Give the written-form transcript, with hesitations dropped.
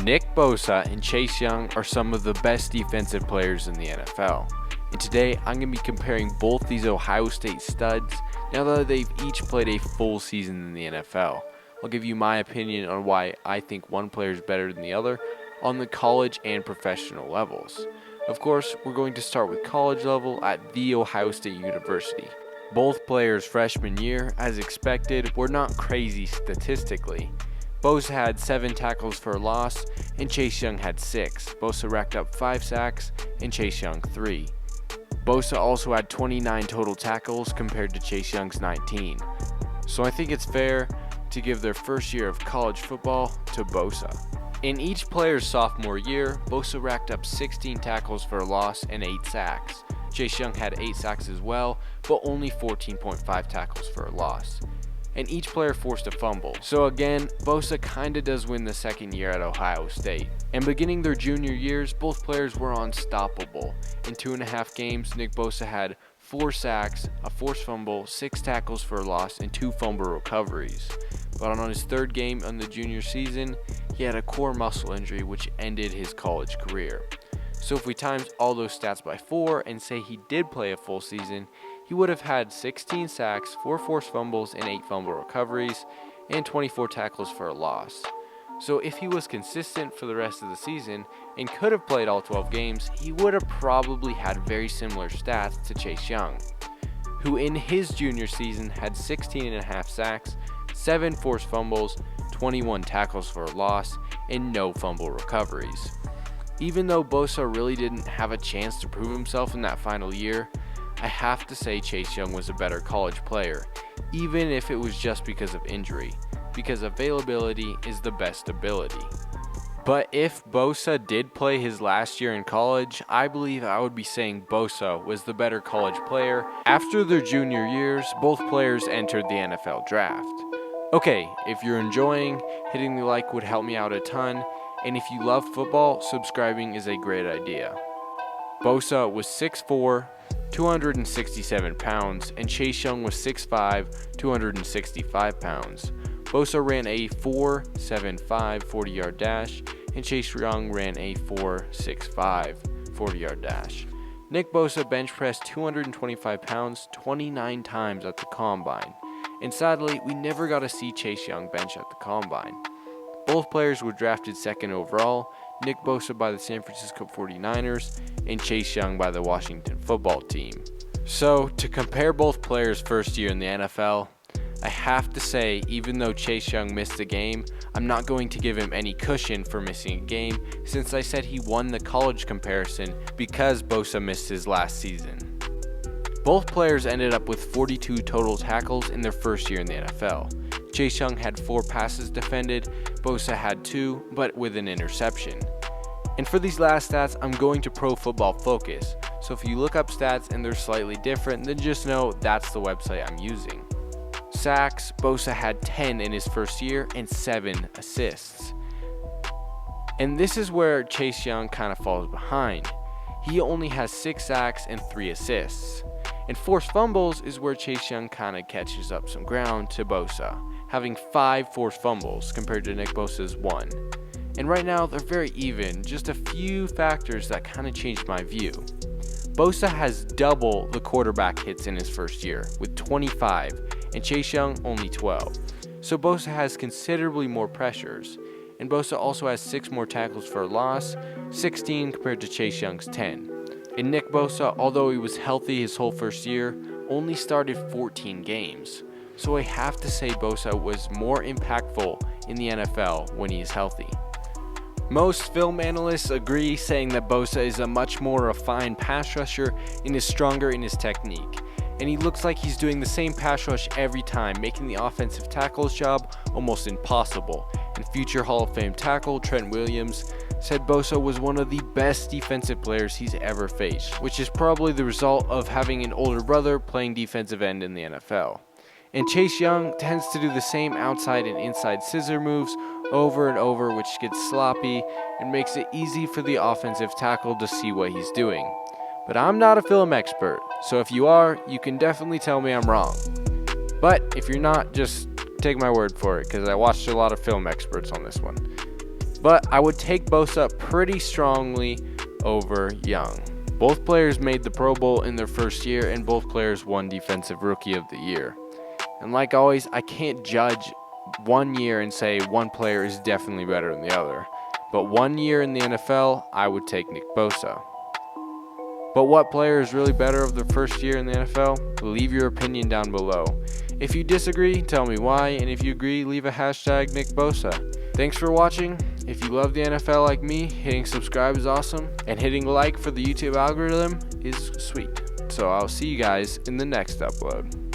Nick Bosa and Chase Young are some of the best defensive players in the NFL. And today I'm going to be comparing both these Ohio State studs now that they've each played a full season in the NFL. I'll give you my opinion on why I think one player is better than the other on the college and professional levels. Of course, we're going to start with college level at The Ohio State University. Both players' freshman year, as expected, were not crazy statistically. Bosa had 7 tackles for a loss, and Chase Young had 6. Bosa racked up 5 sacks, and Chase Young 3. Bosa also had 29 total tackles compared to Chase Young's 19. So I think it's fair to give their first year of college football to Bosa. In each player's sophomore year, Bosa racked up 16 tackles for a loss and 8 sacks. Chase Young had 8 sacks as well, but only 14.5 tackles for a loss. And each player forced a fumble. So again, Bosa kinda does win the second year at Ohio State. And beginning their junior years, both players were unstoppable. In 2.5 games, Nick Bosa had 4 sacks, a forced fumble, 6 tackles for a loss, and 2 fumble recoveries. But on his 3rd game in the junior season, he had a core muscle injury which ended his college career. So if we times all those stats by 4 and say he did play a full season, he would have had 16 sacks, 4 forced fumbles, and 8 fumble recoveries, and 24 tackles for a loss. So if he was consistent for the rest of the season and could have played all 12 games, he would have probably had very similar stats to Chase Young, who in his junior season had 16.5 sacks, 7 forced fumbles, 21 tackles for a loss, and no fumble recoveries. Even though Bosa really didn't have a chance to prove himself in that final year, I have to say Chase Young was a better college player, even if it was just because of injury, because availability is the best ability. But if Bosa did play his last year in college, I believe I would be saying Bosa was the better college player. After their junior years, both players entered the NFL draft. Okay, if you're enjoying, hitting the like would help me out a ton, and if you love football, subscribing is a great idea. Bosa was 6'4", 267 pounds, and Chase Young was 6'5", 265 pounds. Bosa ran a 4.75 40-yard dash, and Chase Young ran a 4.65 40-yard dash. Nick Bosa bench pressed 225 pounds 29 times at the combine, and sadly, we never got to see Chase Young bench at the combine. Both players were drafted 2nd overall, Nick Bosa by the San Francisco 49ers, and Chase Young by the Washington football team. So, to compare both players' first year in the NFL, I have to say, even though Chase Young missed a game, I'm not going to give him any cushion for missing a game, since I said he won the college comparison because Bosa missed his last season. Both players ended up with 42 total tackles in their first year in the NFL. Chase Young had 4 passes defended, Bosa had 2, but with an interception. And for these last stats, I'm going to Pro Football Focus, so if you look up stats and they're slightly different, then just know that's the website I'm using. Sacks, Bosa had 10 in his first year and 7 assists. And this is where Chase Young kind of falls behind. He only has 6 sacks and 3 assists. And forced fumbles is where Chase Young kind of catches up some ground to Bosa, having 5 forced fumbles compared to Nick Bosa's 1. And right now they're very even, just a few factors that kind of changed my view. Bosa has double the quarterback hits in his first year with 25, and Chase Young only 12. So Bosa has considerably more pressures, and Bosa also has 6 more tackles for a loss, 16 compared to Chase Young's 10. And Nick Bosa, although he was healthy his whole first year, only started 14 games. So I have to say Bosa was more impactful in the NFL when he is healthy. Most film analysts agree, saying that Bosa is a much more refined pass rusher and is stronger in his technique. And he looks like he's doing the same pass rush every time, making the offensive tackle's job almost impossible. And future Hall of Fame tackle Trent Williams said Bosa was one of the best defensive players he's ever faced, which is probably the result of having an older brother playing defensive end in the NFL. And Chase Young tends to do the same outside and inside scissor moves over and over, which gets sloppy and makes it easy for the offensive tackle to see what he's doing. But I'm not a film expert, so if you are, you can definitely tell me I'm wrong. But if you're not, just take my word for it, because I watched a lot of film experts on this one. but I would take Bosa pretty strongly over Young. Both players made the Pro Bowl in their first year, and both players won Defensive Rookie of the Year. And like always, I can't judge 1 year and say one player is definitely better than the other. But 1 year in the NFL, I would take Nick Bosa. But what player is really better of their first year in the NFL? Leave your opinion down below. If you disagree, tell me why, and if you agree, leave a hashtag Nick Bosa. Thanks for watching. If you love the NFL like me, hitting subscribe is awesome, and hitting like for the YouTube algorithm is sweet. So I'll see you guys in the next upload.